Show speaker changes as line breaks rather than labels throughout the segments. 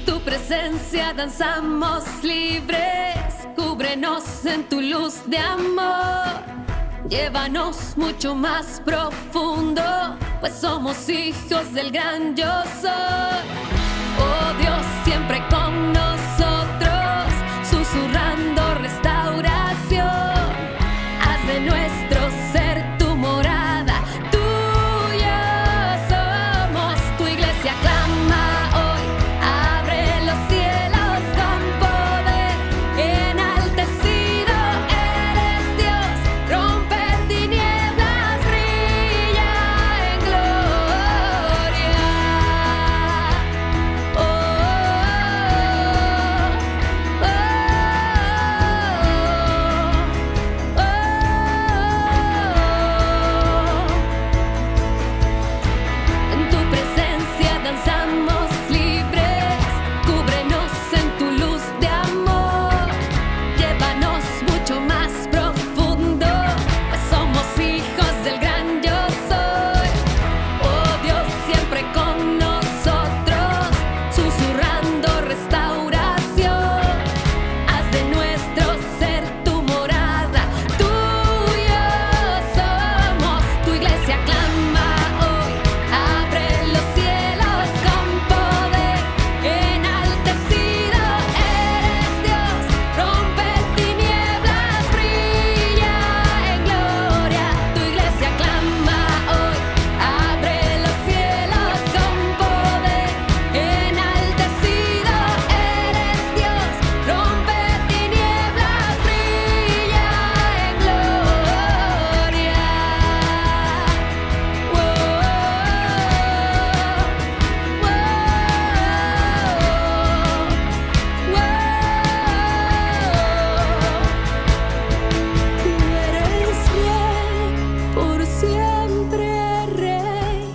tu presencia danzamos libres, cúbrenos en tu luz de amor. Llévanos mucho más profundo, pues somos hijos del gran yo soy. Oh Dios, siempre con nosotros, susurrando restauración. Haz de nuestro ser tu morada, tuya somos. Tu iglesia clama hoy, abre los cielos con poder. Enaltecido eres Dios, rompe tinieblas, brilla en gloria. Oh, oh, oh, oh. En tu presencia danzamos libres, cúbrenos en tu luz de amor. Llévanos mucho más profundo, pues somos hijos del gran yo soy. Oh Dios, siempre con nosotros, susurrando restauración. Haz de nuestro ser tu morada, tuyo somos. Tu iglesia clama hoy, abre los cielos con poder. Enaltecido eres Dios, rompe tinieblas, brilla en gloria. Tu iglesia clama hoy, abre los cielos con poder. Enaltecido eres Dios, rompe tinieblas, brilla en gloria. Tú eres rey, por siempre rey,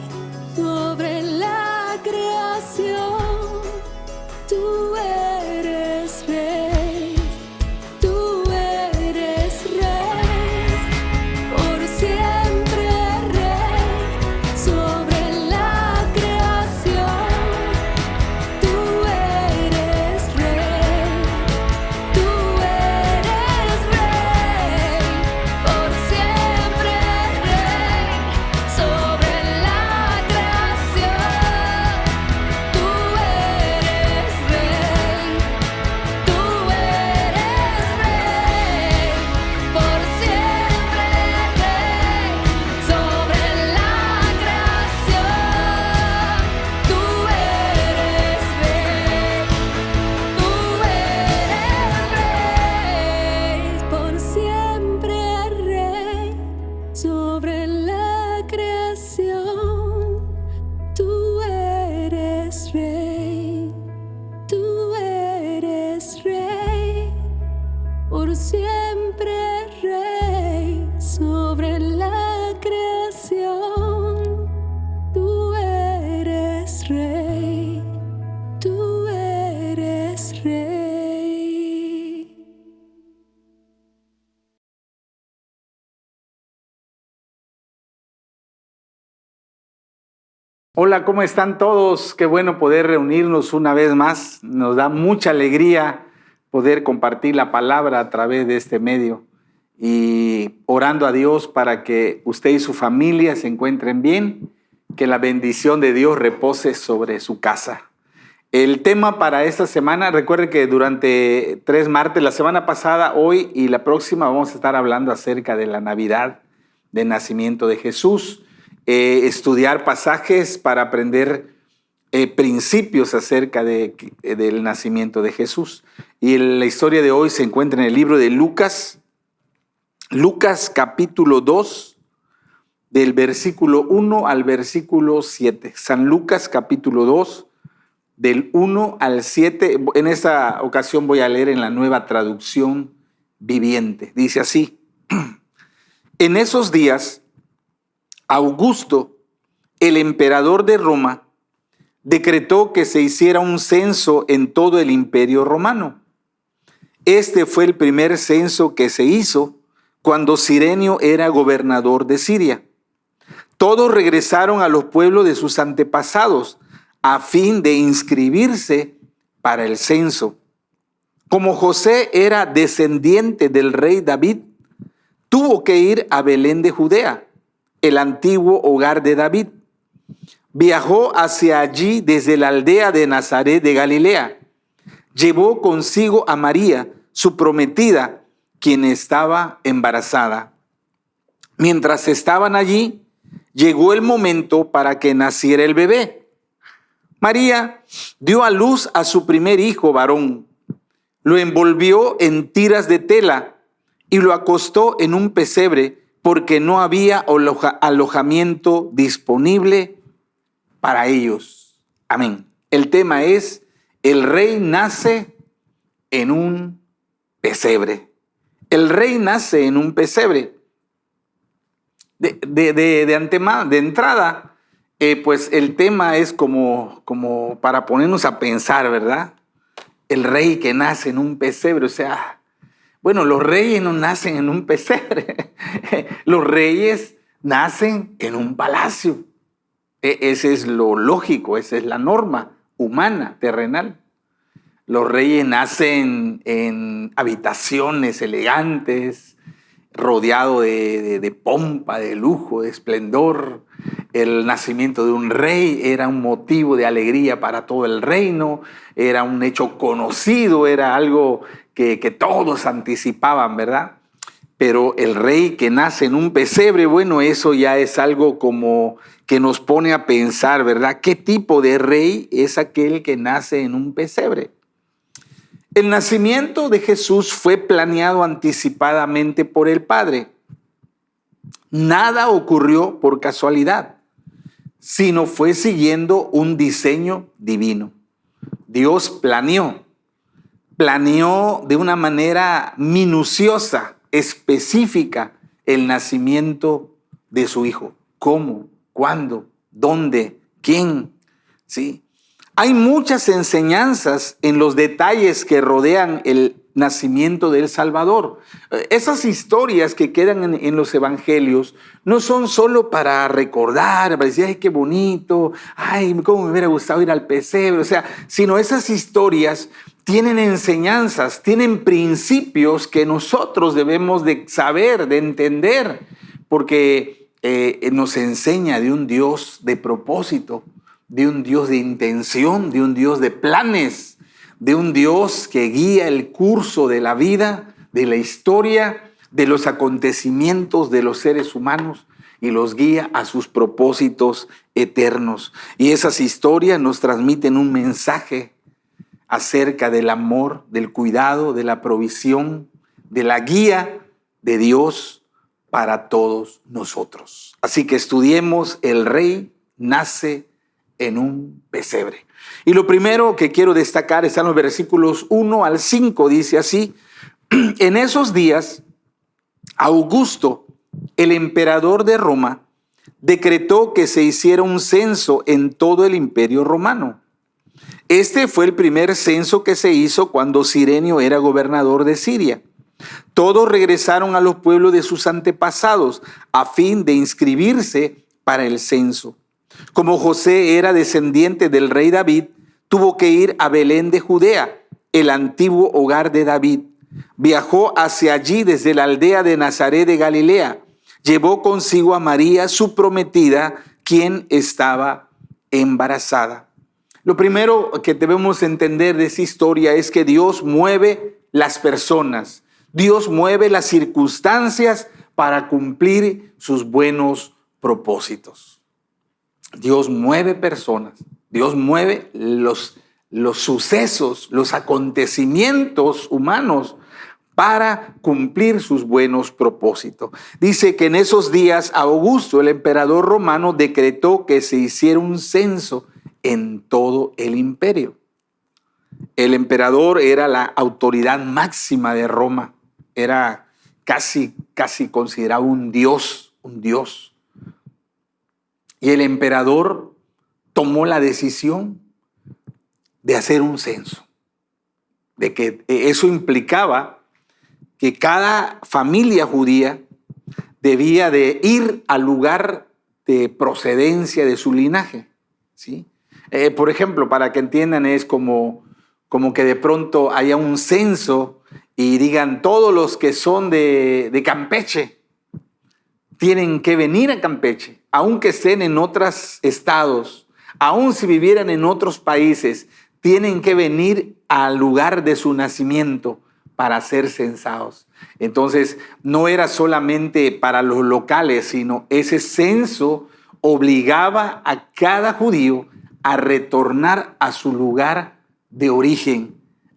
sobre la creación. Tú eres rey, tú eres rey, por siempre rey, sobre la creación. Tú eres rey, tú eres rey, por siempre rey, sobre la creación. Tú eres rey, tú eres rey, por siempre rey, sobre la creación. Tú eres rey, tú eres rey, por siempre rey, sobre la creación. Tú eres rey, tú eres rey, por siempre rey, sobre la creación. Tú eres rey, tú eres rey.
Hola, ¿cómo están todos? Qué bueno poder reunirnos una vez más. Nos da mucha alegría poder compartir la palabra a través de este medio y orando a Dios para que usted y su familia se encuentren bien, que la bendición de Dios repose sobre su casa. El tema para esta semana, recuerde que durante 3 martes, la semana pasada, hoy y la próxima, vamos a estar hablando acerca de la Navidad, del nacimiento de Jesús. Estudiar pasajes para aprender principios acerca del nacimiento de Jesús. Y la historia de hoy se encuentra en el libro de Lucas, capítulo 2, del versículo 1 al versículo 7. San Lucas, capítulo 2, del 1 al 7. En esta ocasión voy a leer en la Nueva Traducción Viviente. Dice así: En esos días, Augusto, el emperador de Roma, decretó que se hiciera un censo en todo el imperio romano. Este fue el primer censo que se hizo cuando Cirenio era gobernador de Siria. Todos regresaron a los pueblos de sus antepasados a fin de inscribirse para el censo. Como José era descendiente del rey David, tuvo que ir a Belén de Judea, el antiguo hogar de David. Viajó hacia allí desde la aldea de Nazaret de Galilea. Llevó consigo a María, su prometida, quien estaba embarazada. Mientras estaban allí, llegó el momento para que naciera el bebé. María dio a luz a su primer hijo varón. Lo envolvió en tiras de tela y lo acostó en un pesebre porque no había alojamiento disponible para ellos. Amén. El tema es: el rey nace en un pesebre. El rey nace en un pesebre. De entrada, pues el tema es como para ponernos a pensar, ¿verdad? El rey que nace en un pesebre, o sea, bueno, los reyes no nacen en un pesebre, los reyes nacen en un palacio. Ese es lo lógico, esa es la norma humana, terrenal. Los reyes nacen en habitaciones elegantes, rodeado de pompa, de lujo, de esplendor. El nacimiento de un rey era un motivo de alegría para todo el reino, era un hecho conocido, era algo que todos anticipaban, ¿verdad? Pero el rey que nace en un pesebre, bueno, eso ya es algo como que nos pone a pensar, ¿verdad? ¿Qué tipo de rey es aquel que nace en un pesebre? El nacimiento de Jesús fue planeado anticipadamente por el Padre. Nada ocurrió por casualidad, sino fue siguiendo un diseño divino. Dios planeó de una manera minuciosa, específica, el nacimiento de su Hijo. ¿Cómo? ¿Cuándo? ¿Dónde? ¿Quién? ¿Sí? Hay muchas enseñanzas en los detalles que rodean el nacimiento del Salvador. Esas historias que quedan en los evangelios no son solo para recordar, para decir, ay, qué bonito, ay, cómo me hubiera gustado ir al pesebre, o sea, sino esas historias tienen enseñanzas, tienen principios que nosotros debemos de saber, de entender, porque nos enseña de un Dios de propósito, de un Dios de intención, de un Dios de planes, de un Dios que guía el curso de la vida, de la historia, de los acontecimientos de los seres humanos y los guía a sus propósitos eternos. Y esas historias nos transmiten un mensaje acerca del amor, del cuidado, de la provisión, de la guía de Dios para todos nosotros. Así que estudiemos: el rey nace en un pesebre. Y lo primero que quiero destacar está en los versículos 1 al 5, dice así: en esos días, Augusto, el emperador de Roma, decretó que se hiciera un censo en todo el imperio romano. Este fue el primer censo que se hizo cuando Cirenio era gobernador de Siria. Todos regresaron a los pueblos de sus antepasados a fin de inscribirse para el censo. Como José era descendiente del rey David, tuvo que ir a Belén de Judea, el antiguo hogar de David. Viajó hacia allí desde la aldea de Nazaret de Galilea. Llevó consigo a María, su prometida, quien estaba embarazada. Lo primero que debemos entender de esa historia es que Dios mueve las personas. Dios mueve las circunstancias para cumplir sus buenos propósitos. Dios mueve personas, Dios mueve los sucesos, los acontecimientos humanos para cumplir sus buenos propósitos. Dice que en esos días Augusto, el emperador romano, decretó que se hiciera un censo en todo el imperio. El emperador era la autoridad máxima de Roma, era casi considerado un dios. Y el emperador tomó la decisión de hacer un censo, de que eso implicaba que cada familia judía debía de ir al lugar de procedencia de su linaje, ¿sí? Por ejemplo, para que entiendan, es como como que de pronto haya un censo y digan todos los que son de Campeche tienen que venir a Campeche, aunque estén en otros estados, aun si vivieran en otros países, tienen que venir al lugar de su nacimiento para ser censados. Entonces, no era solamente para los locales, sino ese censo obligaba a cada judío a retornar a su lugar de origen,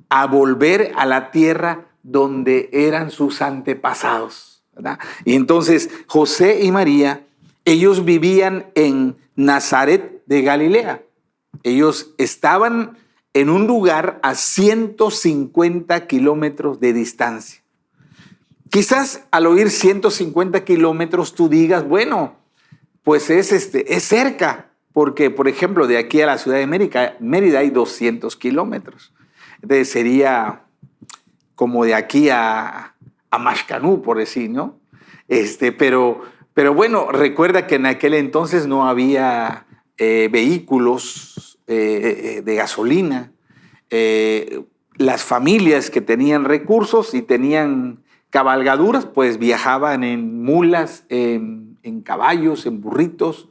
a volver a la tierra donde eran sus antepasados, ¿verdad? Y entonces José y María, ellos vivían en Nazaret de Galilea. Ellos estaban en un lugar a 150 kilómetros de distancia. Quizás al oír 150 kilómetros tú digas, bueno, pues es cerca, porque, por ejemplo, de aquí a la ciudad de Mérida hay 200 kilómetros. Entonces sería como de aquí a Mashcanú, por decir, ¿no? Pero bueno, recuerda que en aquel entonces no había vehículos de gasolina. Las familias que tenían recursos y tenían cabalgaduras, pues viajaban en mulas, en caballos, en burritos,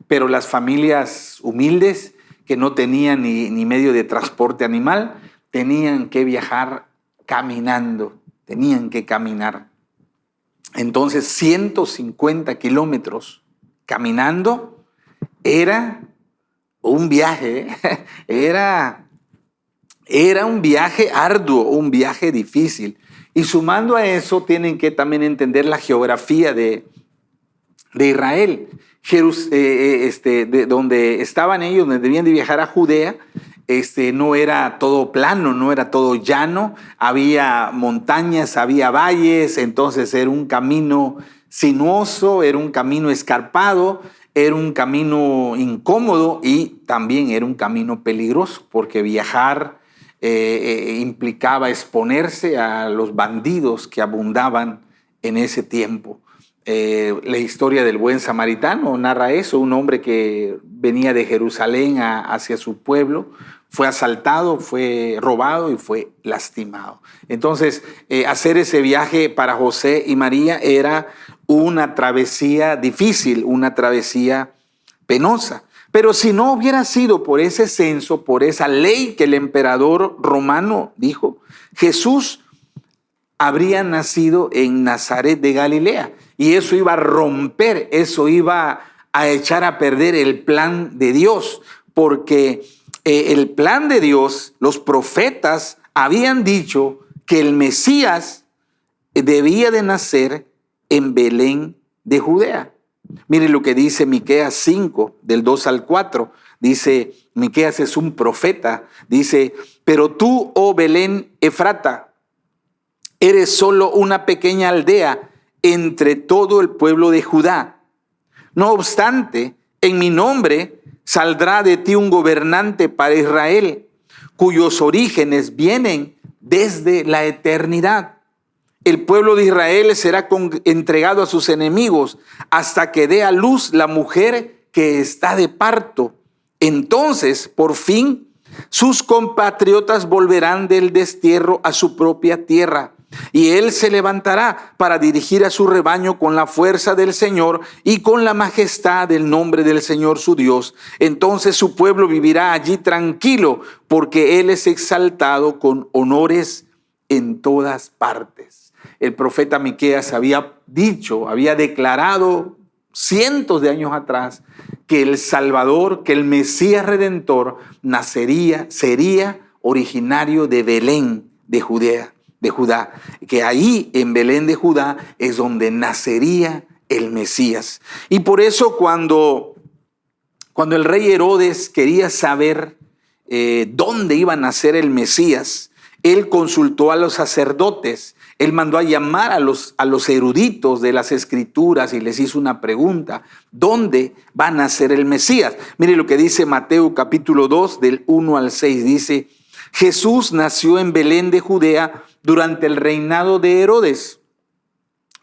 pero las familias humildes que no tenían ni medio de transporte animal, tenían que viajar caminando, tenían que caminar. Entonces 150 kilómetros caminando era un viaje, era un viaje arduo, un viaje difícil. Y sumando a eso, tienen que también entender la geografía de Israel. De donde estaban ellos, donde debían de viajar a Judea, no era todo plano, no era todo llano, había montañas, había valles, entonces era un camino sinuoso, era un camino escarpado, era un camino incómodo y también era un camino peligroso, porque viajar implicaba exponerse a los bandidos que abundaban en ese tiempo. La historia del buen samaritano narra eso, un hombre que venía de Jerusalén hacia su pueblo, fue asaltado, fue robado y fue lastimado. Entonces, hacer ese viaje para José y María era una travesía difícil, una travesía penosa. Pero si no hubiera sido por ese censo, por esa ley que el emperador romano dijo, Jesús habría nacido en Nazaret de Galilea. Y eso iba a romper, eso iba a echar a perder el plan de Dios, porque el plan de Dios, los profetas habían dicho que el Mesías debía de nacer en Belén de Judea. Mire lo que dice Miqueas 5, del 2 al 4. Dice, Miqueas es un profeta, dice, pero tú, oh Belén Efrata, eres solo una pequeña aldea entre todo el pueblo de Judá. No obstante, en mi nombre saldrá de ti un gobernante para Israel, cuyos orígenes vienen desde la eternidad. El pueblo de Israel será entregado a sus enemigos hasta que dé a luz la mujer que está de parto. Entonces, por fin, sus compatriotas volverán del destierro a su propia tierra. Y él se levantará para dirigir a su rebaño con la fuerza del Señor y con la majestad del nombre del Señor su Dios. Entonces su pueblo vivirá allí tranquilo, porque él es exaltado con honores en todas partes. El profeta Miqueas había dicho, había declarado cientos de años atrás que el Salvador, que el Mesías Redentor sería originario de Belén, de Judá, que ahí en Belén de Judá es donde nacería el Mesías. Y por eso cuando el rey Herodes quería saber dónde iba a nacer el Mesías, él consultó a los sacerdotes, él mandó a llamar a los eruditos de las Escrituras y les hizo una pregunta: ¿dónde va a nacer el Mesías? Mire lo que dice Mateo capítulo 2 del 1 al 6, dice: Jesús nació en Belén de Judea durante el reinado de Herodes.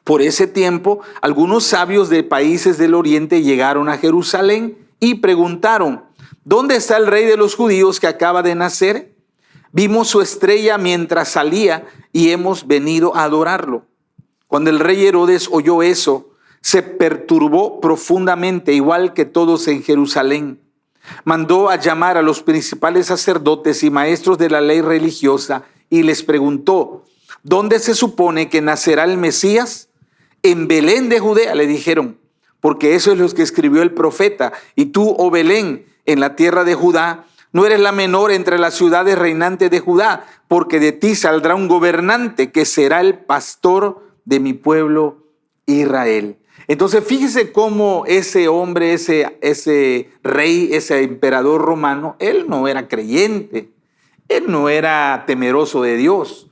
Por ese tiempo, algunos sabios de países del oriente llegaron a Jerusalén y preguntaron: ¿dónde está el rey de los judíos que acaba de nacer? Vimos su estrella mientras salía y hemos venido a adorarlo. Cuando el rey Herodes oyó eso, se perturbó profundamente, igual que todos en Jerusalén. Mandó a llamar a los principales sacerdotes y maestros de la ley religiosa y les preguntó: ¿dónde se supone que nacerá el Mesías? En Belén de Judea, le dijeron, porque eso es lo que escribió el profeta. Y tú, oh Belén, en la tierra de Judá, no eres la menor entre las ciudades reinantes de Judá, porque de ti saldrá un gobernante que será el pastor de mi pueblo Israel. Entonces fíjese cómo ese hombre, ese rey, ese emperador romano, él no era creyente, él no era temeroso de Dios,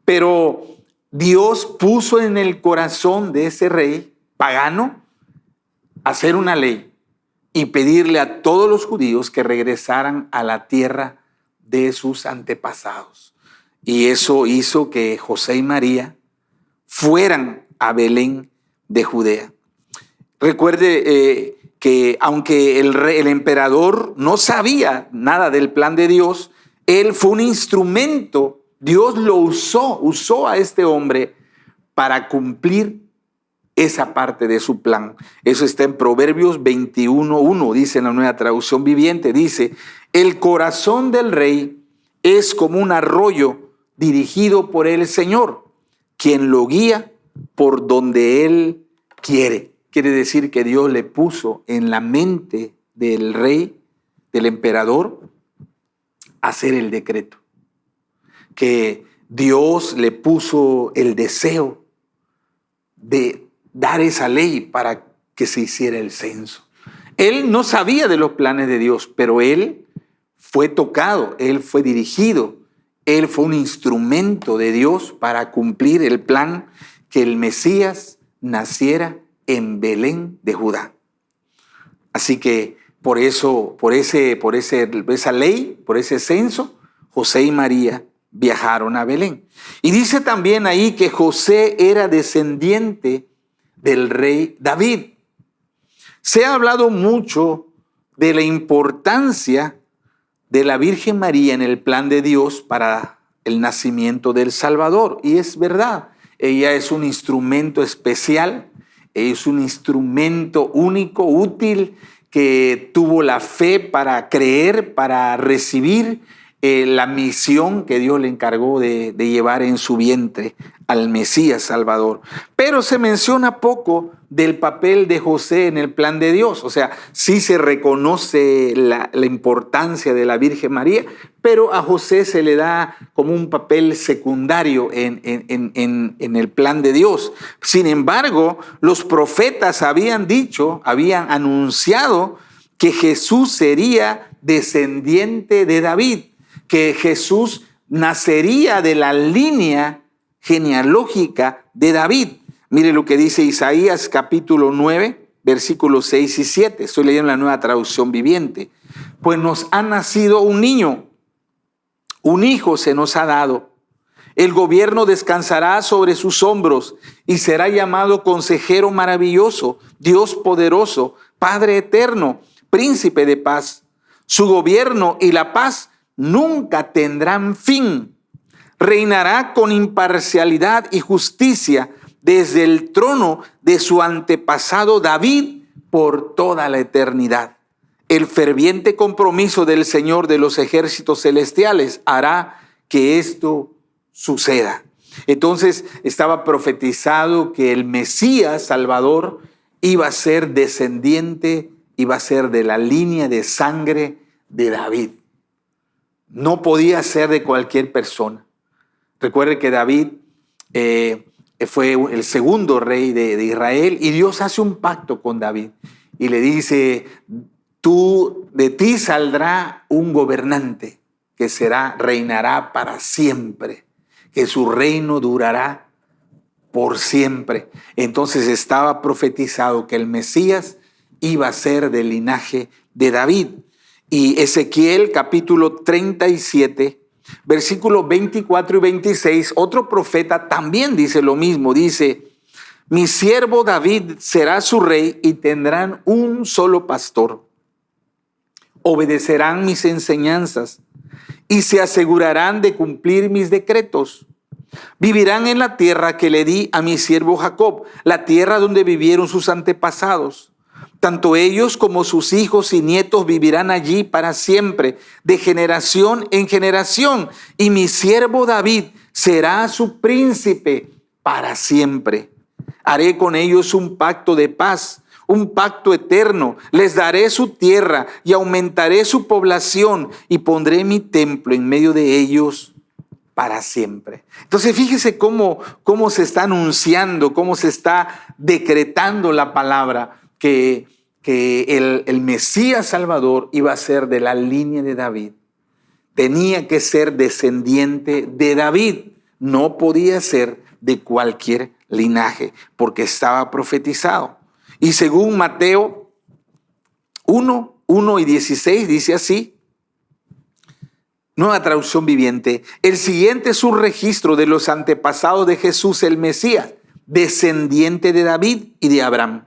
pero Dios puso en el corazón de ese rey pagano hacer una ley y pedirle a todos los judíos que regresaran a la tierra de sus antepasados. Y eso hizo que José y María fueran a Belén de Judea. Recuerde que aunque el emperador no sabía nada del plan de Dios, él fue un instrumento. Dios lo usó a este hombre para cumplir esa parte de su plan. Eso está en Proverbios 21:1, dice en la Nueva Traducción Viviente, dice: el corazón del rey es como un arroyo dirigido por el Señor, quien lo guía por donde él quiere. Quiere decir que Dios le puso en la mente del rey, del emperador, hacer el decreto. Que Dios le puso el deseo de dar esa ley para que se hiciera el censo. Él no sabía de los planes de Dios, pero él fue tocado, él fue dirigido, él fue un instrumento de Dios para cumplir el plan que el Mesías naciera en Belén de Judá. Así que por esa ley, por ese censo, José y María viajaron a Belén. Y dice también ahí que José era descendiente del rey David. Se ha hablado mucho de la importancia de la Virgen María en el plan de Dios para el nacimiento del Salvador. Y es verdad, ella es un instrumento especial, es un instrumento único, útil, que tuvo la fe para creer, para recibir la misión que Dios le encargó de llevar en su vientre al Mesías Salvador. Pero se menciona poco del papel de José en el plan de Dios. O sea, sí se reconoce la importancia de la Virgen María, pero a José se le da como un papel secundario en el plan de Dios. Sin embargo, los profetas habían anunciado que Jesús sería descendiente de David, que Jesús nacería de la línea genealógica de David. Mire lo que dice Isaías capítulo 9, versículos 6 y 7. Estoy leyendo la Nueva Traducción Viviente. Pues nos ha nacido un niño, un hijo se nos ha dado. El gobierno descansará sobre sus hombros y será llamado Consejero Maravilloso, Dios Poderoso, Padre Eterno, Príncipe de Paz. Su gobierno y la paz nunca tendrán fin. Reinará con imparcialidad y justicia desde el trono de su antepasado David por toda la eternidad. El ferviente compromiso del Señor de los ejércitos celestiales hará que esto suceda. Entonces estaba profetizado que el Mesías Salvador iba a ser descendiente, iba a ser de la línea de sangre de David. No podía ser de cualquier persona. Recuerde que David fue el segundo rey de Israel y Dios hace un pacto con David y le dice: de ti saldrá un gobernante que reinará para siempre, que su reino durará por siempre. Entonces estaba profetizado que el Mesías iba a ser del linaje de David. Y Ezequiel capítulo 37, versículos 24 y 26, otro profeta también dice lo mismo. Dice: mi siervo David será su rey y tendrán un solo pastor. Obedecerán mis enseñanzas, y se asegurarán de cumplir mis decretos. Vivirán en la tierra que le di a mi siervo Jacob, la tierra donde vivieron sus antepasados. Tanto ellos como sus hijos y nietos vivirán allí para siempre, de generación en generación. Y mi siervo David será su príncipe para siempre. Haré con ellos un pacto de paz, un pacto eterno. Les daré su tierra y aumentaré su población y pondré mi templo en medio de ellos para siempre. Entonces fíjese cómo se está anunciando, cómo se está decretando la palabra que el Mesías Salvador iba a ser de la línea de David. Tenía que ser descendiente de David, no podía ser de cualquier linaje, porque estaba profetizado. Y según Mateo 1 y 16 dice así, Nueva Traducción Viviente: el siguiente es un registro de los antepasados de Jesús el Mesías, descendiente de David y de Abraham.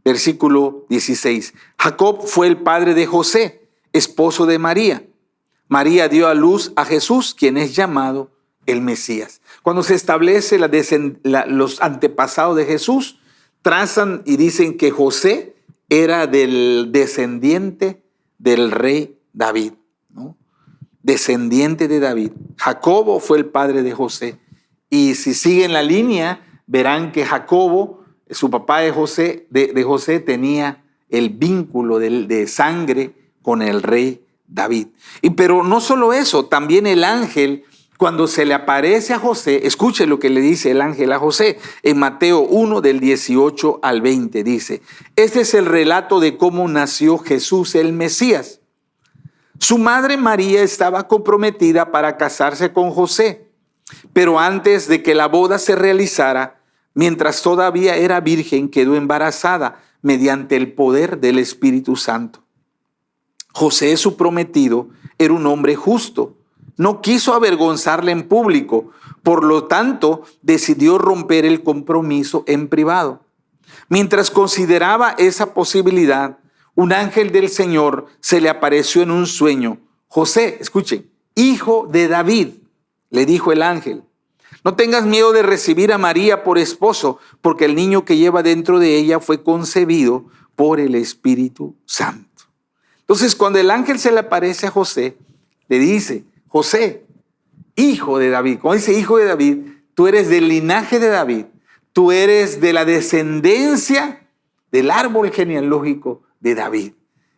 Versículo 16. Jacob fue el padre de José, esposo de María. María dio a luz a Jesús, quien es llamado el Mesías. Cuando se establece los antepasados de Jesús, trazan y dicen que José era del descendiente del rey David, ¿no? Descendiente de David. Jacobo fue el padre de José. Y si siguen la línea, verán que Jacobo, su papá de José, tenía el vínculo de sangre con el rey David. Pero no solo eso, también el ángel, cuando se le aparece a José, escuche lo que le dice el ángel a José en Mateo 1 del 18 al 20. Dice, este es el relato de cómo nació Jesús el Mesías. Su madre María estaba comprometida para casarse con José, pero antes de que la boda se realizara, mientras todavía era virgen, quedó embarazada mediante el poder del Espíritu Santo. José, su prometido, era un hombre justo. No quiso avergonzarla en público, por lo tanto, decidió romper el compromiso en privado. Mientras consideraba esa posibilidad, un ángel del Señor se le apareció en un sueño. José, escuchen, hijo de David, le dijo el ángel, no tengas miedo de recibir a María por esposo, porque el niño que lleva dentro de ella fue concebido por el Espíritu Santo. Entonces, cuando el ángel se le aparece a José, le dice, José, hijo de David, como dice hijo de David, tú eres del linaje de David, tú eres de la descendencia del árbol genealógico de David.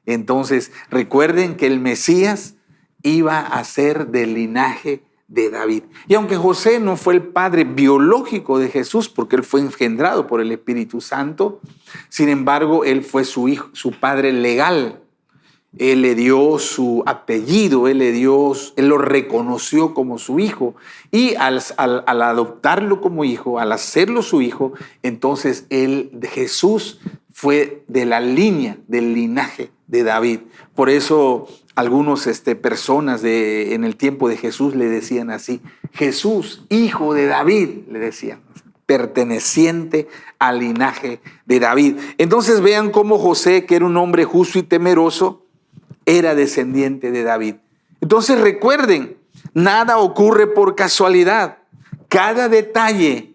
Entonces, recuerden que el Mesías iba a ser del linaje de David. Y aunque José no fue el padre biológico de Jesús, porque él fue engendrado por el Espíritu Santo, sin embargo, él fue su hijo, su padre legal. Él le dio su apellido, él lo reconoció como su hijo. Y al adoptarlo como hijo, al hacerlo su hijo, entonces Jesús fue de la línea, del linaje de David. Por eso algunos personas en el tiempo de Jesús le decían así, Jesús, hijo de David, le decían, perteneciente al linaje de David. Entonces vean cómo José, que era un hombre justo y temeroso, era descendiente de David. Entonces recuerden, nada ocurre por casualidad. Cada detalle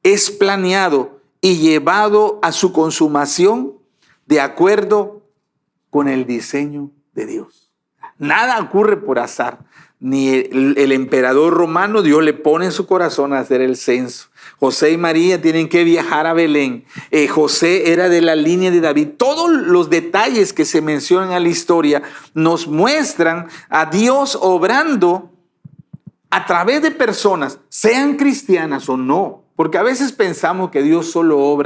es planeado y llevado a su consumación de acuerdo con el diseño de Dios. Nada ocurre por azar. Ni el emperador romano, Dios le pone en su corazón a hacer el censo. José y María tienen que viajar a Belén. José era de la línea de David. Todos los detalles que se mencionan en la historia nos muestran a Dios obrando a través de personas, sean cristianas o no. Porque a veces pensamos que Dios solo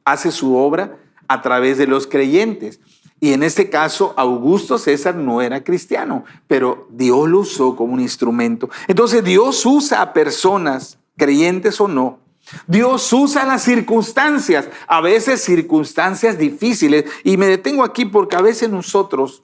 hace su obra a través de los creyentes. Y en este caso, Augusto César no era cristiano, pero Dios lo usó como un instrumento. Entonces Dios usa a personas, creyentes o no. Dios usa las circunstancias, a veces circunstancias difíciles. Y me detengo aquí porque a veces nosotros,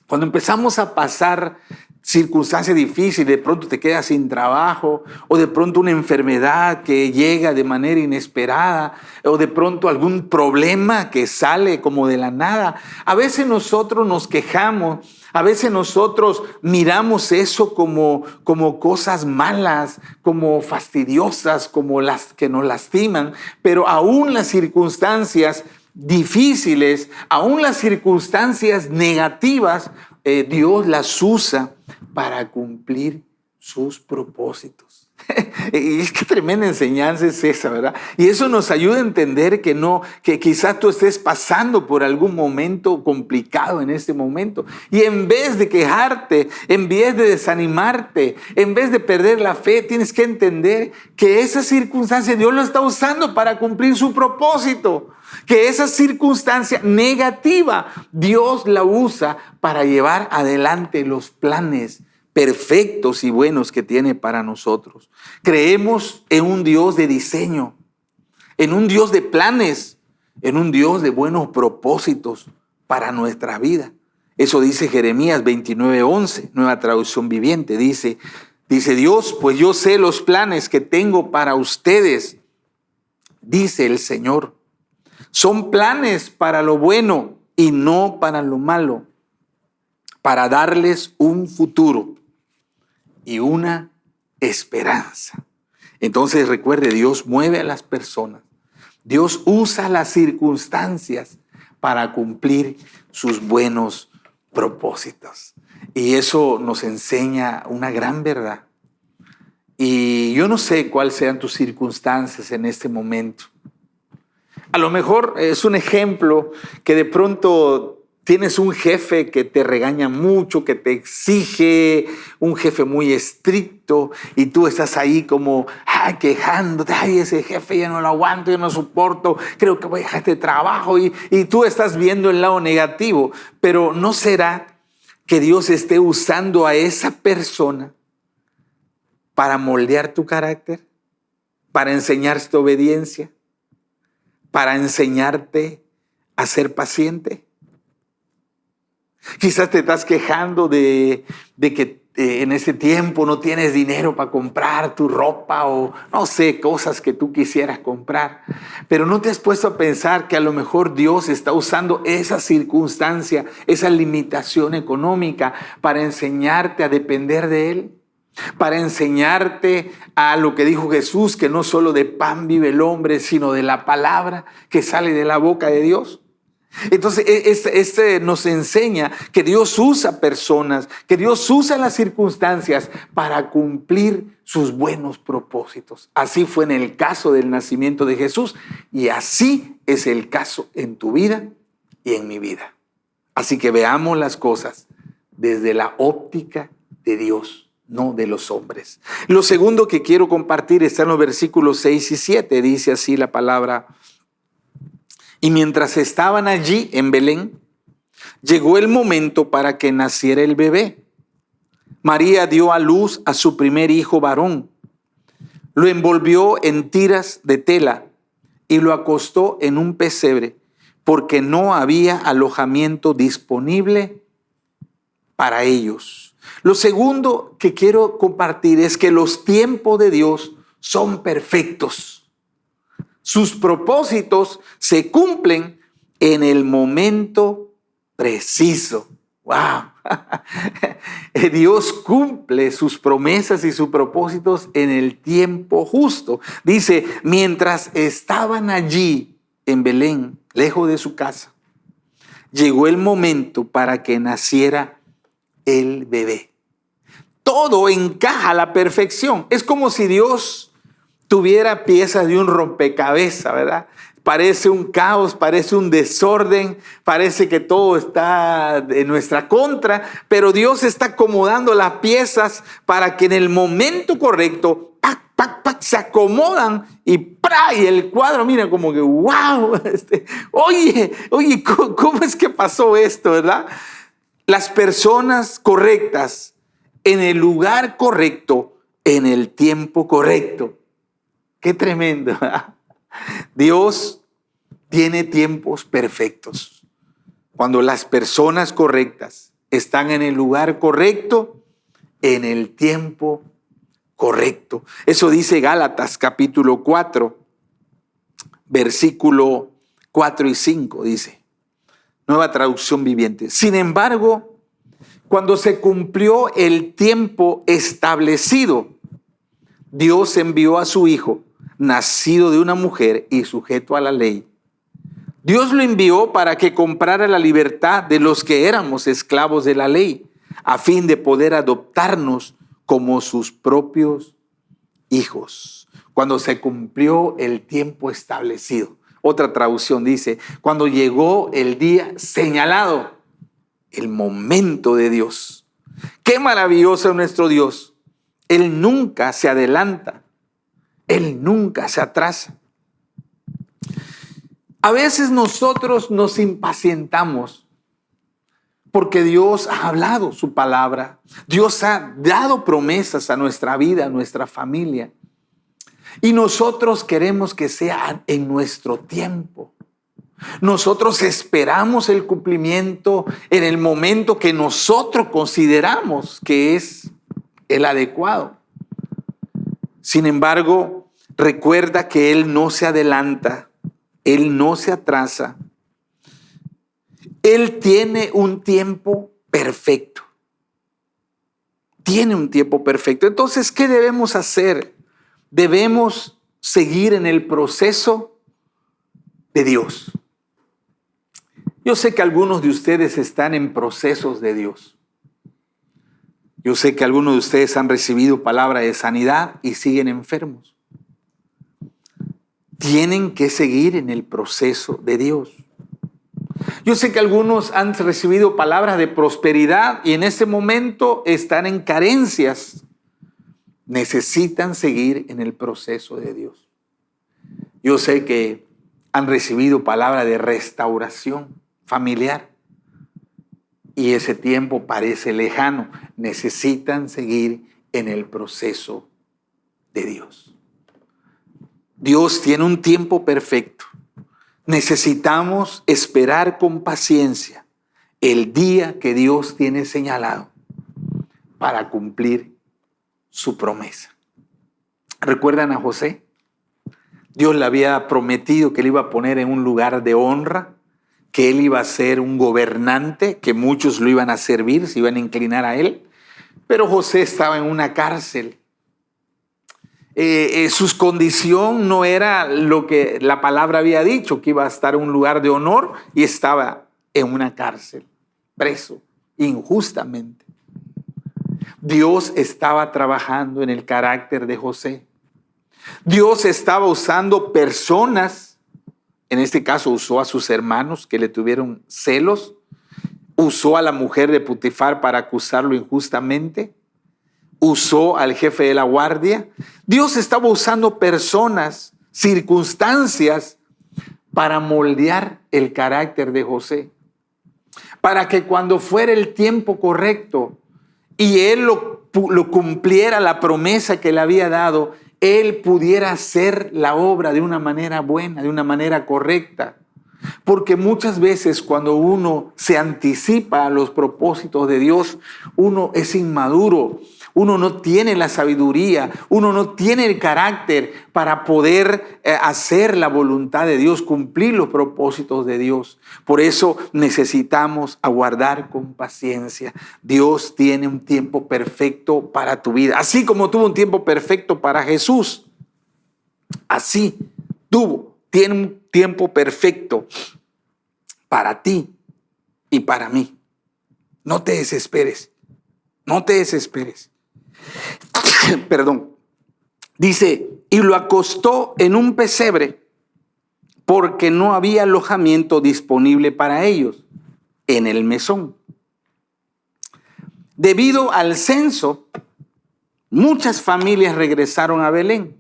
cuando empezamos a pasar circunstancia difícil, de pronto te quedas sin trabajo, o de pronto una enfermedad que llega de manera inesperada, o de pronto algún problema que sale como de la nada. A veces nosotros nos quejamos, a veces nosotros miramos eso como cosas malas, como fastidiosas, como las que nos lastiman, pero aún las circunstancias difíciles, aún las circunstancias negativas, Dios las usa para cumplir sus propósitos. Y es que tremenda enseñanza es esa, ¿verdad? Y eso nos ayuda a entender que quizás tú estés pasando por algún momento complicado en este momento. Y en vez de quejarte, en vez de desanimarte, en vez de perder la fe, tienes que entender que esa circunstancia Dios lo está usando para cumplir su propósito. Que esa circunstancia negativa Dios la usa para llevar adelante los planes perfectos y buenos que tiene para nosotros. Creemos en un Dios de diseño, en un Dios de planes, en un Dios de buenos propósitos para nuestra vida. Eso dice Jeremías 29:11, Nueva Traducción Viviente. Dice Dios, pues yo sé los planes que tengo para ustedes, dice el Señor. Son planes para lo bueno y no para lo malo, para darles un futuro y una esperanza. Entonces recuerde, Dios mueve a las personas. Dios usa las circunstancias para cumplir sus buenos propósitos. Y eso nos enseña una gran verdad. Y yo no sé cuáles sean tus circunstancias en este momento. A lo mejor es un ejemplo que de pronto tienes un jefe que te regaña mucho, que te exige, un jefe muy estricto, y tú estás ahí como quejándote, ese jefe ya no lo aguanto, ya no soporto, creo que voy a dejar este trabajo, y tú estás viendo el lado negativo. Pero ¿no será que Dios esté usando a esa persona para moldear tu carácter, para enseñarte obediencia, para enseñarte a ser paciente? Quizás te estás quejando de que en ese tiempo no tienes dinero para comprar tu ropa o no sé, cosas que tú quisieras comprar. Pero no te has puesto a pensar que a lo mejor Dios está usando esa circunstancia, esa limitación económica para enseñarte a depender de Él. Para enseñarte a lo que dijo Jesús, que no solo de pan vive el hombre, sino de la palabra que sale de la boca de Dios. Entonces, este nos enseña que Dios usa personas, que Dios usa las circunstancias para cumplir sus buenos propósitos. Así fue en el caso del nacimiento de Jesús, y así es el caso en tu vida y en mi vida. Así que veamos las cosas desde la óptica de Dios, no de los hombres. Lo segundo que quiero compartir está en los versículos 6 y 7. Dice así la palabra: y mientras estaban allí en Belén, llegó el momento para que naciera el bebé. María dio a luz a su primer hijo varón. Lo envolvió en tiras de tela y lo acostó en un pesebre, porque no había alojamiento disponible para ellos. Lo segundo que quiero compartir es que los tiempos de Dios son perfectos. Sus propósitos se cumplen en el momento preciso. ¡Wow! Dios cumple sus promesas y sus propósitos en el tiempo justo. Dice, mientras estaban allí en Belén, lejos de su casa, llegó el momento para que naciera el bebé. Todo encaja a la perfección. Es como si Dios tuviera piezas de un rompecabezas, ¿verdad? Parece un caos, parece un desorden, parece que todo está en nuestra contra, pero Dios está acomodando las piezas para que en el momento correcto se acomodan y el cuadro, mira, como que wow, oye, ¿cómo es que pasó esto, verdad? Las personas correctas en el lugar correcto, en el tiempo correcto. Qué tremendo, ¿verdad? Dios tiene tiempos perfectos. Cuando las personas correctas están en el lugar correcto, en el tiempo correcto. Eso dice Gálatas capítulo 4, versículo 4 y 5, dice, Nueva Traducción Viviente. Sin embargo, cuando se cumplió el tiempo establecido, Dios envió a su Hijo, nacido de una mujer y sujeto a la ley. Dios lo envió para que comprara la libertad de los que éramos esclavos de la ley, a fin de poder adoptarnos como sus propios hijos. Cuando se cumplió el tiempo establecido. Otra traducción dice, cuando llegó el día señalado, el momento de Dios. Qué maravilloso es nuestro Dios. Él nunca se adelanta. Él nunca se atrasa. A veces nosotros nos impacientamos porque Dios ha hablado su palabra. Dios ha dado promesas a nuestra vida, a nuestra familia. Y nosotros queremos que sea en nuestro tiempo. Nosotros esperamos el cumplimiento en el momento que nosotros consideramos que es el adecuado. Sin embargo, recuerda que Él no se adelanta, Él no se atrasa. Él tiene un tiempo perfecto. Tiene un tiempo perfecto. Entonces, ¿qué debemos hacer? Debemos seguir en el proceso de Dios. Yo sé que algunos de ustedes están en procesos de Dios. Yo sé que algunos de ustedes han recibido palabra de sanidad y siguen enfermos. Tienen que seguir en el proceso de Dios. Yo sé que algunos han recibido palabras de prosperidad y en este momento están en carencias. Necesitan seguir en el proceso de Dios. Yo sé que han recibido palabra de restauración familiar y ese tiempo parece lejano. Necesitan seguir en el proceso de Dios. Dios tiene un tiempo perfecto. Necesitamos esperar con paciencia el día que Dios tiene señalado para cumplir su promesa. ¿Recuerdan a José? Dios le había prometido que le iba a poner en un lugar de honra, que él iba a ser un gobernante, que muchos lo iban a servir, se iban a inclinar a él. Pero José estaba en una cárcel. Su condición no era lo que la palabra había dicho, que iba a estar en un lugar de honor, y estaba en una cárcel, preso, injustamente. Dios estaba trabajando en el carácter de José. Dios estaba usando personas, en este caso usó a sus hermanos que le tuvieron celos, usó a la mujer de Potifar para acusarlo injustamente, usó al jefe de la guardia. Dios estaba usando personas, circunstancias para moldear el carácter de José, para que cuando fuera el tiempo correcto y él lo cumpliera la promesa que le había dado, él pudiera hacer la obra de una manera buena, de una manera correcta. Porque muchas veces cuando uno se anticipa a los propósitos de Dios, uno es inmaduro, uno no tiene la sabiduría, uno no tiene el carácter para poder hacer la voluntad de Dios, cumplir los propósitos de Dios. Por eso necesitamos aguardar con paciencia. Dios tiene un tiempo perfecto para tu vida. Así como tuvo un tiempo perfecto para Jesús, así tiene un tiempo perfecto para ti y para mí. No te desesperes, no te desesperes. Perdón. Dice, y lo acostó en un pesebre porque no había alojamiento disponible para ellos en el mesón. Debido al censo, muchas familias regresaron a Belén.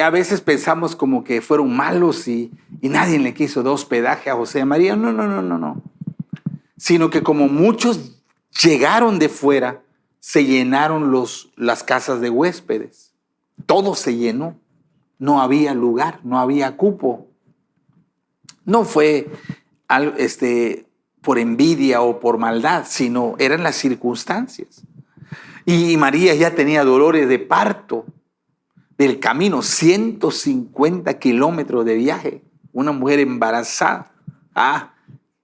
A veces pensamos como que fueron malos y nadie le quiso dar hospedaje a José y a María. No. Sino que como muchos llegaron de fuera, se llenaron las casas de huéspedes. Todo se llenó. No había lugar, no había cupo. No fue por envidia o por maldad, sino eran las circunstancias. Y María ya tenía dolores de parto del camino, 150 kilómetros de viaje, una mujer embarazada.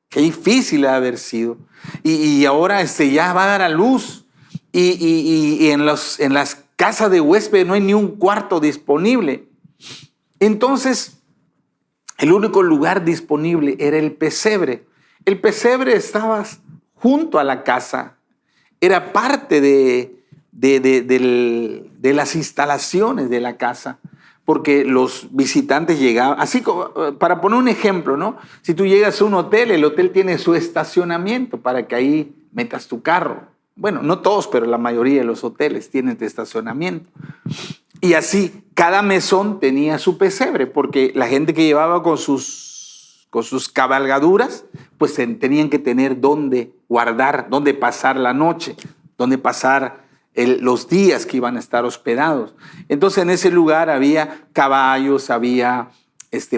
Qué difícil ha de haber sido. Y ahora ya va a dar a luz. Y en las casas de huéspedes no hay ni un cuarto disponible. Entonces, el único lugar disponible era el pesebre. El pesebre estaba junto a la casa. Era parte de las instalaciones de la casa, porque los visitantes llegaban, así como, para poner un ejemplo, ¿no? Si tú llegas a un hotel, el hotel tiene su estacionamiento para que ahí metas tu carro. Bueno, no todos, pero la mayoría de los hoteles tienen este estacionamiento. Y así, cada mesón tenía su pesebre, porque la gente que llevaba con sus cabalgaduras, pues tenían que tener dónde guardar, dónde pasar la noche, dónde pasar los días que iban a estar hospedados. Entonces en ese lugar había caballos, había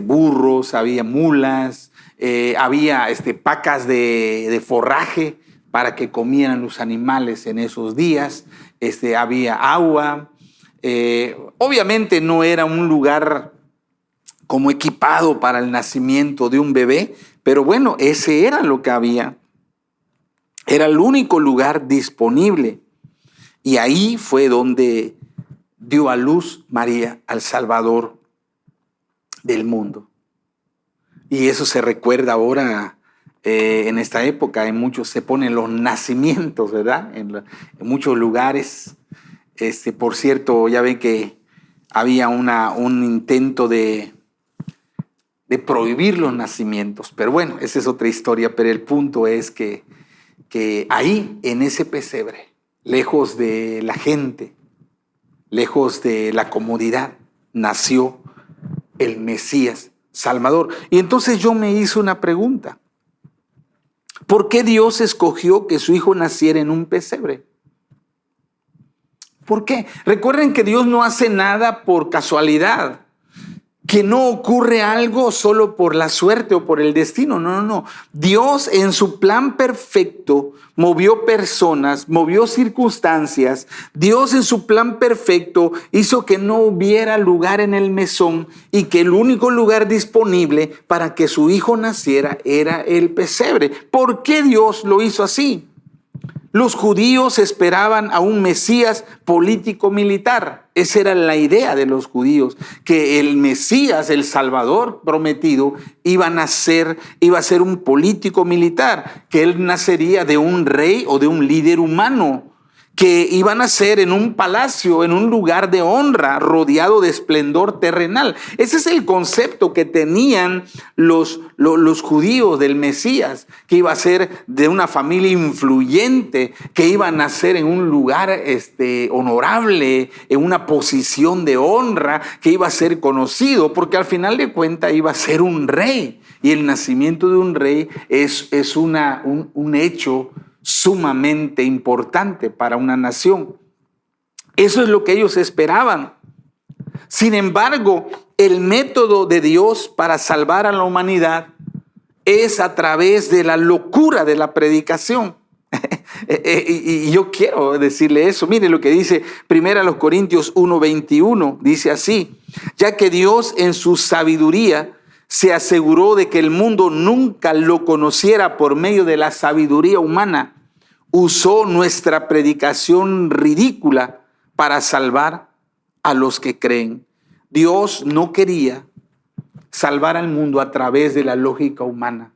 burros, había mulas, había pacas de forraje para que comieran los animales en esos días, había agua. Obviamente no era un lugar como equipado para el nacimiento de un bebé, pero bueno, ese era lo que había. Era el único lugar disponible. Y ahí fue donde dio a luz María al Salvador del mundo. Y eso se recuerda ahora en esta época. En muchos se ponen los nacimientos, ¿verdad? En muchos lugares. Por cierto, ya ven que había un intento de prohibir los nacimientos. Pero bueno, esa es otra historia. Pero el punto es que ahí, en ese pesebre, lejos de la gente, lejos de la comodidad, nació el Mesías Salvador. Y entonces yo me hice una pregunta. ¿Por qué Dios escogió que su hijo naciera en un pesebre? ¿Por qué? Recuerden que Dios no hace nada por casualidad, que no ocurre algo solo por la suerte o por el destino. No. Dios en su plan perfecto movió personas, movió circunstancias. Dios en su plan perfecto hizo que no hubiera lugar en el mesón y que el único lugar disponible para que su hijo naciera era el pesebre. ¿Por qué Dios lo hizo así? Los judíos esperaban a un Mesías político-militar. Esa era la idea de los judíos, que el Mesías, el Salvador prometido, iba a ser un político-militar, que él nacería de un rey o de un líder humano, que iba a nacer en un palacio, en un lugar de honra, rodeado de esplendor terrenal. Ese es el concepto que tenían los judíos del Mesías, que iba a ser de una familia influyente, que iba a nacer en un lugar honorable, en una posición de honra, que iba a ser conocido, porque al final de cuentas iba a ser un rey. Y el nacimiento de un rey es un hecho sumamente importante para una nación. Eso es lo que ellos esperaban. Sin embargo, el método de Dios para salvar a la humanidad es a través de la locura de la predicación. Y yo quiero decirle eso. Mire lo que dice 1 Corintios 1:21. Dice así: ya que Dios en su sabiduría se aseguró de que el mundo nunca lo conociera por medio de la sabiduría humana, usó nuestra predicación ridícula para salvar a los que creen. Dios no quería salvar al mundo a través de la lógica humana.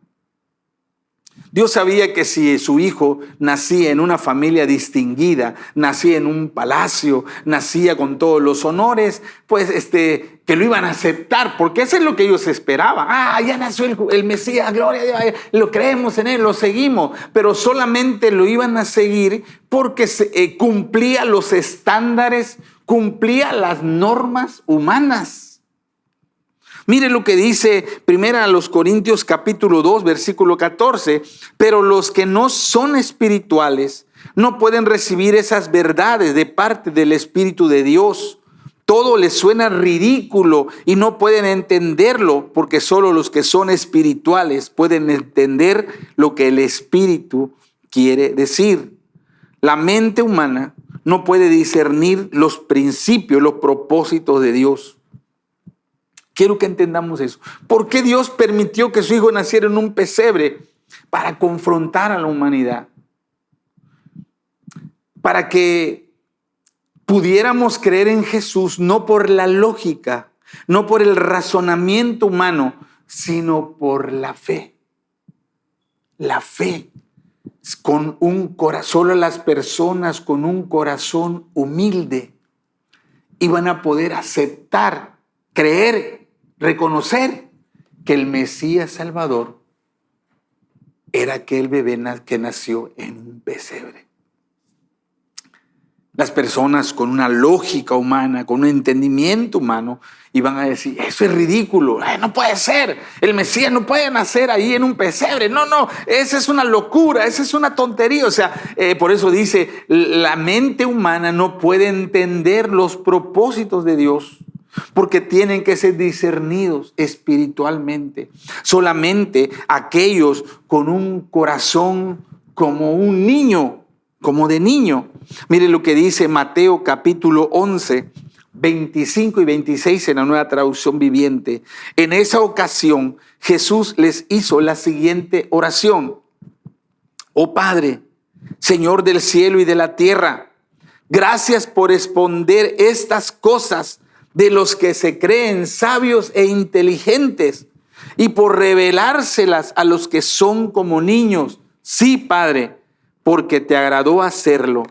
Dios sabía que si su hijo nacía en una familia distinguida, nacía en un palacio, nacía con todos los honores, pues que lo iban a aceptar, porque eso es lo que ellos esperaban. Ya nació el Mesías, gloria a Dios, lo creemos en él, lo seguimos, pero solamente lo iban a seguir porque cumplía los estándares, cumplía las normas humanas. Mire lo que dice 1 Corintios capítulo 2, versículo 14. Pero los que no son espirituales no pueden recibir esas verdades de parte del Espíritu de Dios. todo les suena ridículo y no pueden entenderlo, porque solo los que son espirituales pueden entender lo que el Espíritu quiere decir. La mente humana no puede discernir los principios, los propósitos de Dios. Quiero que entendamos eso. ¿Por qué Dios permitió que su Hijo naciera en un pesebre? Para confrontar a la humanidad. Para que pudiéramos creer en Jesús no por la lógica, no por el razonamiento humano, sino por la fe. La fe. Con un corazón, solo las personas con un corazón humilde iban a poder aceptar, creer, reconocer que el Mesías Salvador era aquel bebé que nació en un pesebre. Las personas con una lógica humana, con un entendimiento humano, iban a decir, eso es ridículo, no puede ser, el Mesías no puede nacer ahí en un pesebre, no, esa es una locura, esa es una tontería. O sea, por eso dice, la mente humana no puede entender los propósitos de Dios, porque tienen que ser discernidos espiritualmente. Solamente aquellos con un corazón como un niño, como de niño. Mire lo que dice Mateo capítulo 11, 25 y 26 en la Nueva Traducción Viviente. En esa ocasión Jesús les hizo la siguiente oración. Oh Padre, Señor del cielo y de la tierra, gracias por esconder estas cosas de los que se creen sabios e inteligentes y por revelárselas a los que son como niños. Sí, Padre, porque te agradó hacerlo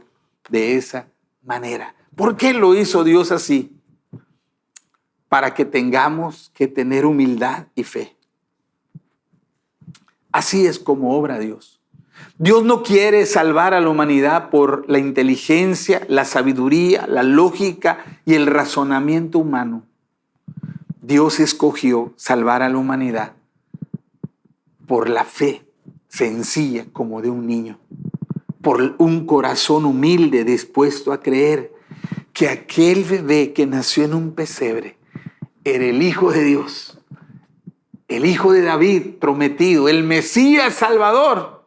de esa manera. ¿Por qué lo hizo Dios así? Para que tengamos que tener humildad y fe. Así es como obra Dios. Dios no quiere salvar a la humanidad por la inteligencia, la sabiduría, la lógica y el razonamiento humano. Dios escogió salvar a la humanidad por la fe sencilla como de un niño, por un corazón humilde dispuesto a creer que aquel bebé que nació en un pesebre era el Hijo de Dios, el Hijo de David prometido, el Mesías Salvador.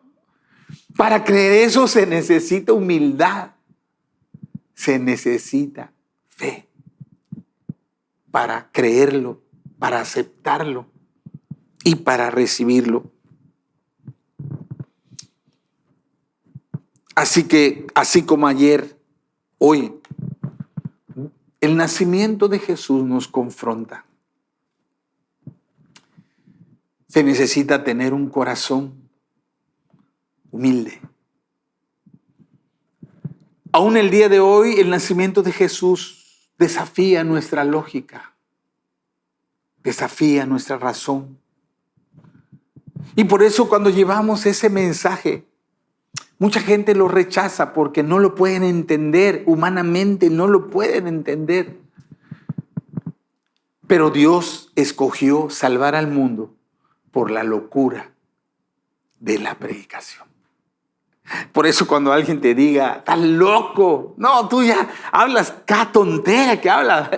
Para creer eso se necesita humildad, se necesita fe para creerlo, para aceptarlo y para recibirlo. Así que, así como ayer, hoy, el nacimiento de Jesús nos confronta. Se necesita tener un corazón humilde. Aún el día de hoy, el nacimiento de Jesús desafía nuestra lógica, desafía nuestra razón. Y por eso cuando llevamos ese mensaje, mucha gente lo rechaza porque no lo pueden entender, humanamente no lo pueden entender. Pero Dios escogió salvar al mundo por la locura de la predicación. Por eso cuando alguien te diga, estás loco, no, tú ya hablas cada tontera que hablas.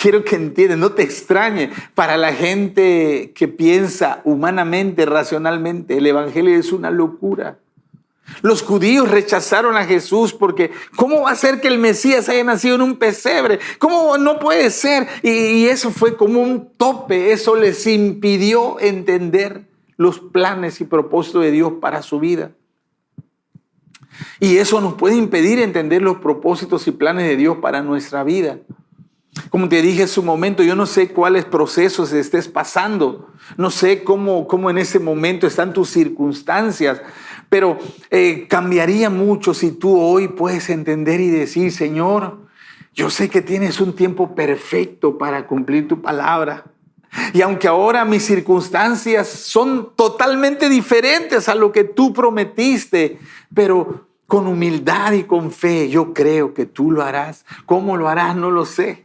Quiero que entiendas, no te extrañe. Para la gente que piensa humanamente, racionalmente, el evangelio es una locura. Los judíos rechazaron a Jesús porque ¿cómo va a ser que el Mesías haya nacido en un pesebre? ¿Cómo no puede ser? Y eso fue como un tope, eso les impidió entender los planes y propósitos de Dios para su vida. Y eso nos puede impedir entender los propósitos y planes de Dios para nuestra vida. Como te dije en su momento, yo no sé cuáles procesos estés pasando, no sé cómo en ese momento están tus circunstancias, pero cambiaría mucho si tú hoy puedes entender y decir, Señor, yo sé que tienes un tiempo perfecto para cumplir tu palabra. Y aunque ahora mis circunstancias son totalmente diferentes a lo que tú prometiste, pero con humildad y con fe yo creo que tú lo harás. ¿Cómo lo harás? No lo sé.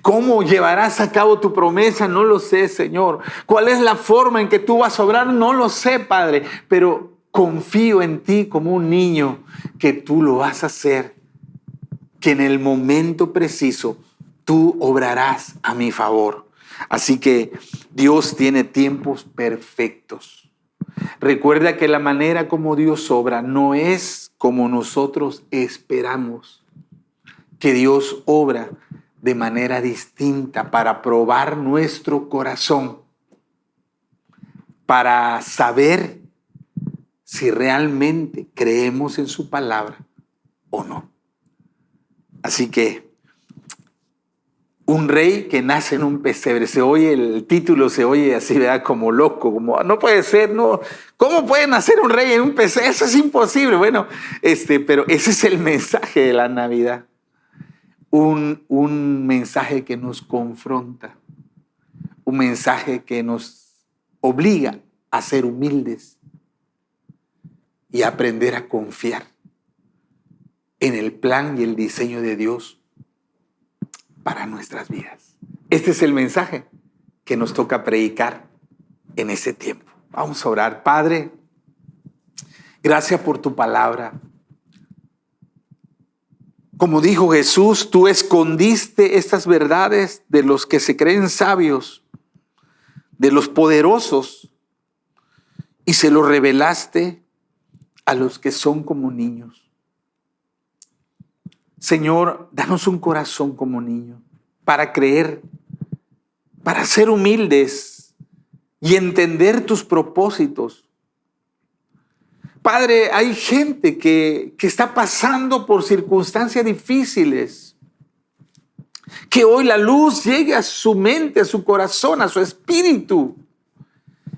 ¿Cómo llevarás a cabo tu promesa? No lo sé, Señor. ¿Cuál es la forma en que tú vas a obrar? No lo sé, Padre. Pero confío en ti como un niño que tú lo vas a hacer, que en el momento preciso tú obrarás a mi favor. Así que Dios tiene tiempos perfectos. Recuerda que la manera como Dios obra no es como nosotros esperamos. Que Dios obra de manera distinta para probar nuestro corazón, para saber si realmente creemos en su palabra o no. Así que un rey que nace en un pesebre, el título se oye así, ¿verdad? Como loco, como no puede ser, no. ¿Cómo puede nacer un rey en un pesebre? Eso es imposible. Bueno, pero ese es el mensaje de la Navidad. Un mensaje que nos confronta, un mensaje que nos obliga a ser humildes y aprender a confiar en el plan y el diseño de Dios para nuestras vidas. Este es el mensaje que nos toca predicar en ese tiempo. Vamos a orar. Padre, gracias por tu palabra. Como dijo Jesús, tú escondiste estas verdades de los que se creen sabios, de los poderosos, y se lo revelaste a los que son como niños. Señor, danos un corazón como niño para creer, para ser humildes y entender tus propósitos. Padre, hay gente que está pasando por circunstancias difíciles. Que hoy la luz llegue a su mente, a su corazón, a su espíritu.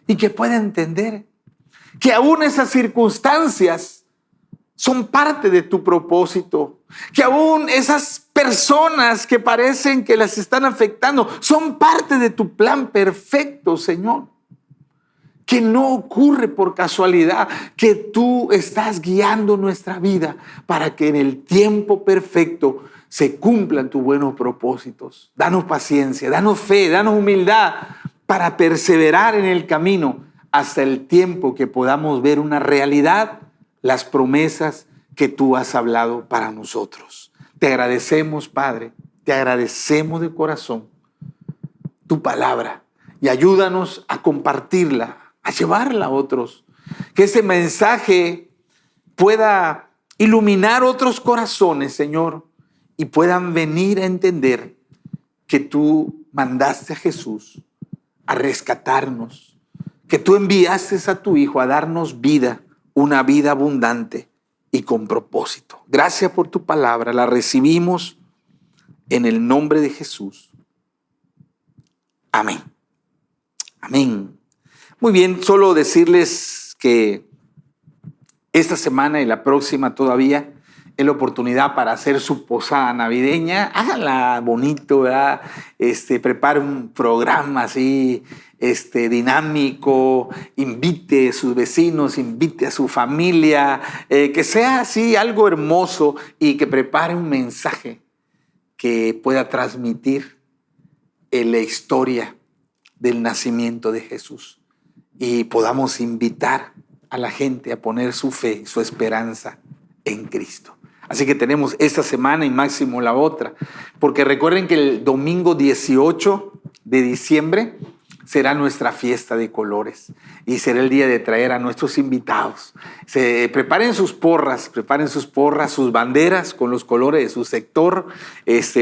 Y que pueda entender que aún esas circunstancias son parte de tu propósito. Que aún esas personas que parecen que las están afectando son parte de tu plan perfecto, Señor. Que no ocurre por casualidad, que tú estás guiando nuestra vida para que en el tiempo perfecto se cumplan tus buenos propósitos. Danos paciencia, danos fe, danos humildad para perseverar en el camino hasta el tiempo que podamos ver una realidad, las promesas que tú has hablado para nosotros. Te agradecemos, Padre, te agradecemos de corazón tu palabra y ayúdanos a compartirla, a llevarla a otros, que ese mensaje pueda iluminar otros corazones, Señor, y puedan venir a entender que tú mandaste a Jesús a rescatarnos, que tú enviaste a tu Hijo a darnos vida, una vida abundante y con propósito. Gracias por tu palabra, la recibimos en el nombre de Jesús. Amén. Amén. Muy bien, solo decirles que esta semana y la próxima todavía es la oportunidad para hacer su posada navideña. Háganla bonito, ¿verdad? Prepare un programa así, dinámico, invite a sus vecinos, invite a su familia, que sea así algo hermoso y que prepare un mensaje que pueda transmitir la historia del nacimiento de Jesús. Y podamos invitar a la gente a poner su fe, su esperanza en Cristo. Así que tenemos esta semana y máximo la otra. Porque recuerden que el domingo 18 de diciembre será nuestra fiesta de colores. Y será el día de traer a nuestros invitados. Preparen sus porras, sus banderas con los colores de su sector.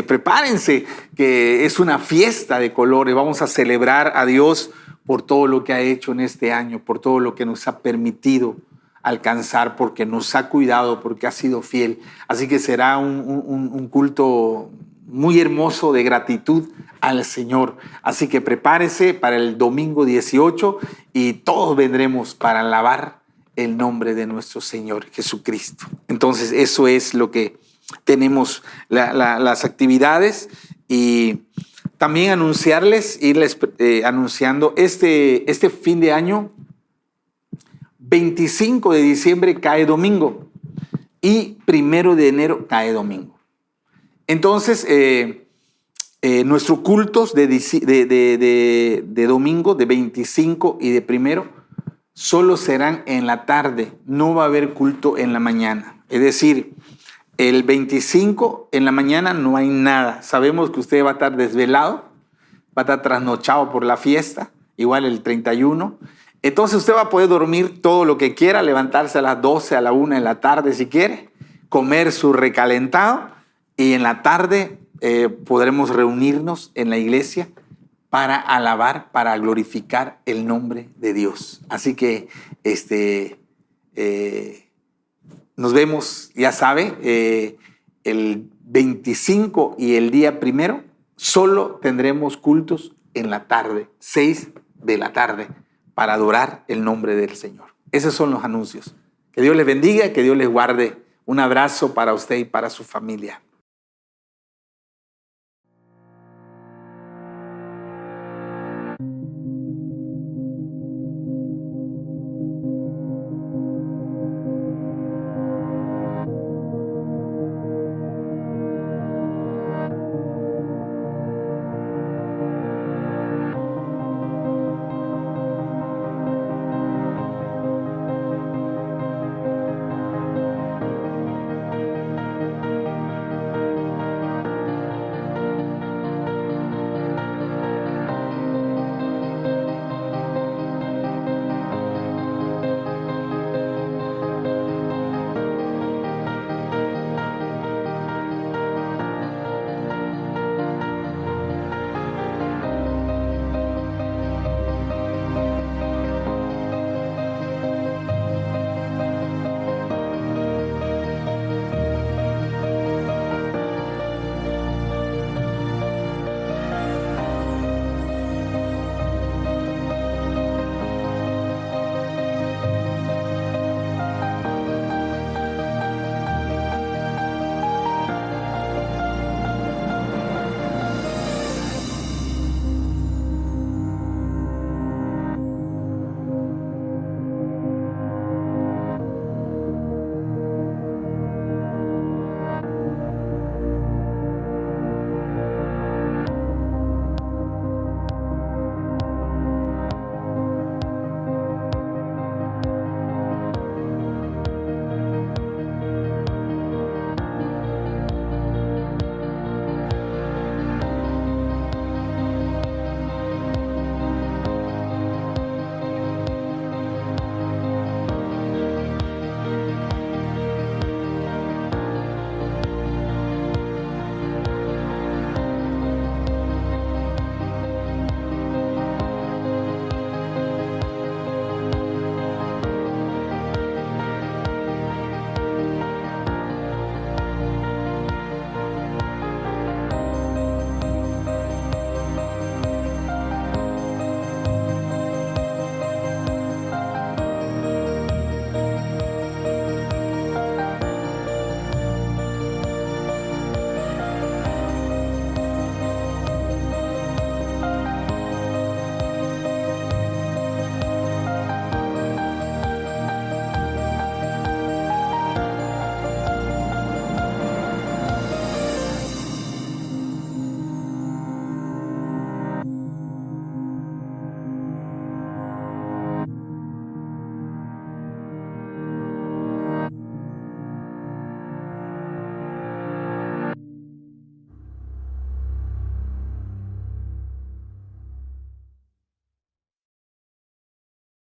Prepárense, que es una fiesta de colores. Vamos a celebrar a Dios por todo lo que ha hecho en este año, por todo lo que nos ha permitido alcanzar, porque nos ha cuidado, porque ha sido fiel. Así que será un culto muy hermoso de gratitud al Señor. Así que prepárese para el domingo 18 y todos vendremos para alabar el nombre de nuestro Señor Jesucristo. Entonces eso es lo que tenemos, las actividades, y también anunciarles, irles anunciando este fin de año, 25 de diciembre cae domingo y 1 de enero cae domingo. Entonces, nuestros cultos de domingo, de 25 y de 1, solo serán en la tarde. No va a haber culto en la mañana. Es decir, El 25 en la mañana no hay nada. Sabemos que usted va a estar desvelado, va a estar trasnochado por la fiesta, igual el 31. Entonces usted va a poder dormir todo lo que quiera, levantarse a las 12, a la 1 en la tarde si quiere, comer su recalentado y en la tarde podremos reunirnos en la iglesia para alabar, para glorificar el nombre de Dios. Así que nos vemos, ya sabe, el 25 y el día 1 solo tendremos cultos en la tarde, 6 de la tarde, para adorar el nombre del Señor. Esos son los anuncios. Que Dios les bendiga, que Dios les guarde. Un abrazo para usted y para su familia.